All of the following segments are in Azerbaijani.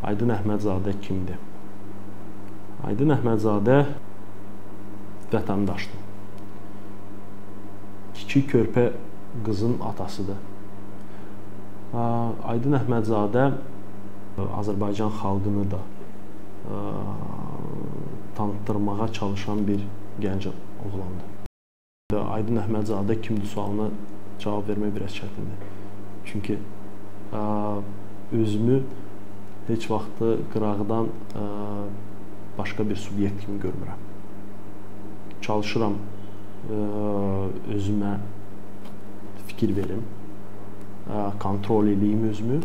Aydın Əhmədzadə kimdir? Aydın Əhmədzadə vətəndaşdır. Kiçik körpə qızın atasıdır. Aydın Əhmədzadə Azərbaycan xalqını da tanıtdırmağa çalışan bir gənc oğlandır. Aydın Əhmədzadə kimdir sualına cavab vermək biraz çətindir. Çünki özümü heç vaxt qıraqdan başqa bir subyekt kimi görmürəm. Çalışıram özümə fikir verim, kontrol edeyim özümü,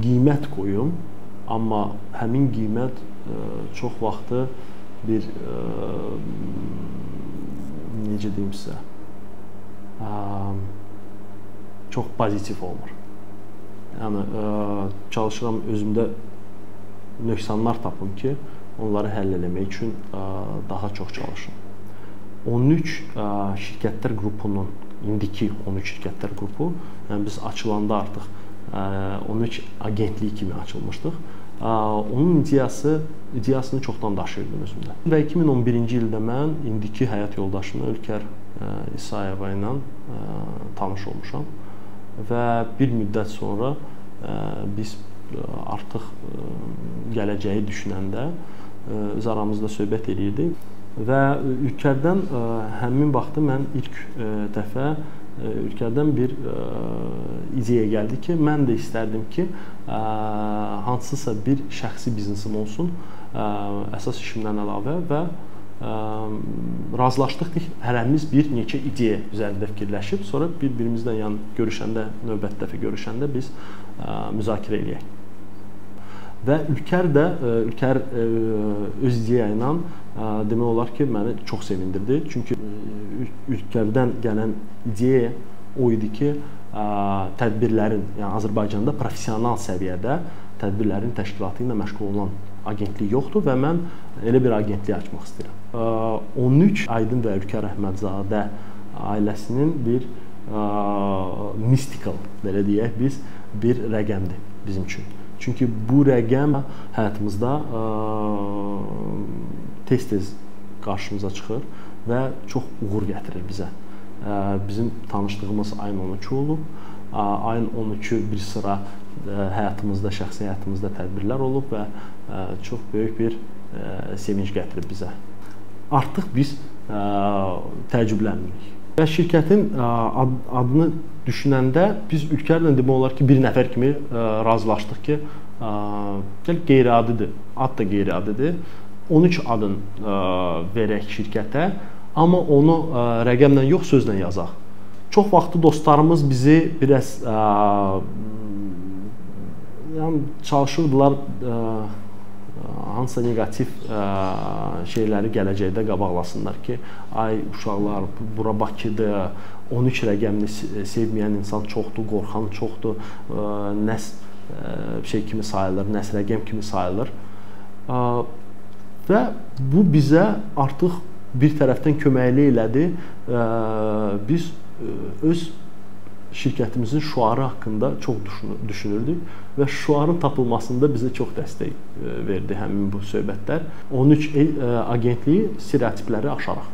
qiymət qoyum, amma həmin qiymət çox vaxtı bir, necə deyim sizə, çox pozitiv olmur. Yəni, çalışıram özümdə nöqsanlar tapım ki, onları həll eləmək üçün daha çox çalışım. 13 şirkətlər qrupunun, indiki 13 şirkətlər qrupu, yəni biz açılanda artıq 13 agentlik kimi açılmışdıq. Onun ideyasını çoxdan daşıyırdım özümdə. Və 2011-ci ildə mən indiki həyat yoldaşımla Ülkər İsayeva ilə tanış olmuşam. Və bir müddət sonra biz artıq gələcəyi düşünəndə öz aramızda söhbət edirdik və Ülkərdən həmin vaxtı mən ilk dəfə Ülkərdən bir ideya gəldi ki, mən də istərdim ki, hansısa bir şəxsi biznesim olsun, əsas işimdən əlavə və razılaşdıq ki, hərəmiz bir neçə ideya üzərində fikirləşib, sonra bir-birimizlə görüşəndə, növbəti dəfə görüşəndə biz müzakirə eləyək. Və Ülkər öz ideya ilə demək olar ki, məni çox sevindirdi. Çünki Ülkərdən gələn ideya o idi ki, tədbirlərin, yəni Azərbaycanda professional səviyyədə tədbirlərin təşkilatı ilə məşğul olan agentlik yoxdur və mən elə bir agentlik açmaq istəyirəm. 13 Aydın və Ülkər Əhmədzadə ailəsinin bir mystical, belə deyək biz, bir rəqəmdir bizim üçün. Çünki bu rəqəm həyatımızda tez-tez qarşımıza çıxır və çox uğur gətirir bizə. Bizim tanışdığımız ayın 13-ü olub. Ayın 13-ü bir sıra həyatımızda, şəxsi həyatımızda tədbirlər olub və çox böyük bir sevinç gətirib bizə. Artıq biz təəccüblənmirik. Və şirkətin adını düşünəndə biz Ülkərlə demək olar ki, bir nəfər kimi razılaşdıq ki, qeyri-adidir, ad da qeyri-adidir. 13 adın verək şirkətə, amma onu rəqəmlə yox, sözlə yazaq. Çox vaxtı dostlarımız bizi biraz çalışırdılar hansısa negativ şeyləri gələcəkdə qabaqlasınlar ki, ay uşaqlar, bura Bakıdır, 13 rəqəmini sevməyən insan çoxdur, qorxan çoxdur, nəs şey kimi sayılır, nəs rəqəm kimi sayılır. Və bu bizə artıq bir tərəfdən köməkli elədi. Biz öz şirkətimizin şüarı haqqında çox düşünürdük və şüarın tapılmasında bizə çox dəstək verdi həmin bu söhbətlər. 13 agentliyi stereotipləri aşaraq.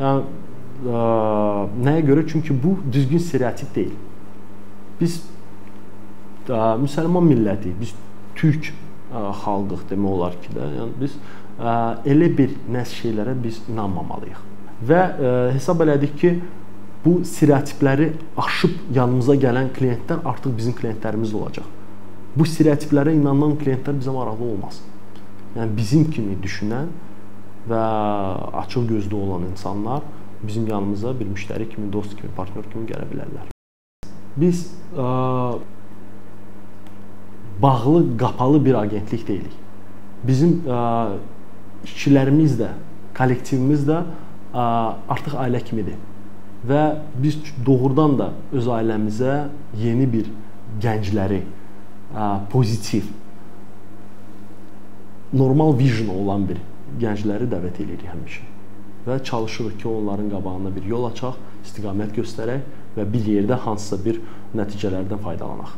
Yəni, nəyə görə? Çünki bu düzgün stereotip deyil. Biz müsəlman milləti, biz türk xalqıq demək olar ki də, yəni biz elə bir nəs şeylərə biz inanmamalıyıq. Və hesab elədik ki, bu stereotipləri aşıb yanımıza gələn klientlər artıq bizim klientlərimiz olacaq. Bu stereotiplərə inanan klientlər bizə maraqlı olmaz. Yəni bizim kimi düşünən və açıq gözlü olan insanlar bizim yanımıza bir müştəri kimi, dost kimi, partnyor kimi gələ bilərlər. Biz bağlı, qapalı bir agentlik deyilik. Bizim işçilərimiz də, kollektivimiz də artıq ailə kimidir. Və biz doğrudan da öz ailəmizə yeni bir gəncləri, pozitiv, normal vision olan bir gəncləri dəvət edirik həmişə. Və çalışırıq ki, onların qabağına bir yol açaq, istiqamət göstərək və bir yerdə hansısa bir nəticələrdən faydalanaq.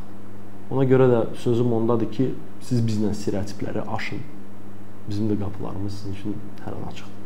Ona görə də sözüm ondadır ki, siz bizlə stereotipləri aşın. Bizim də qapılarımız sizin üçün hər an açıqdır.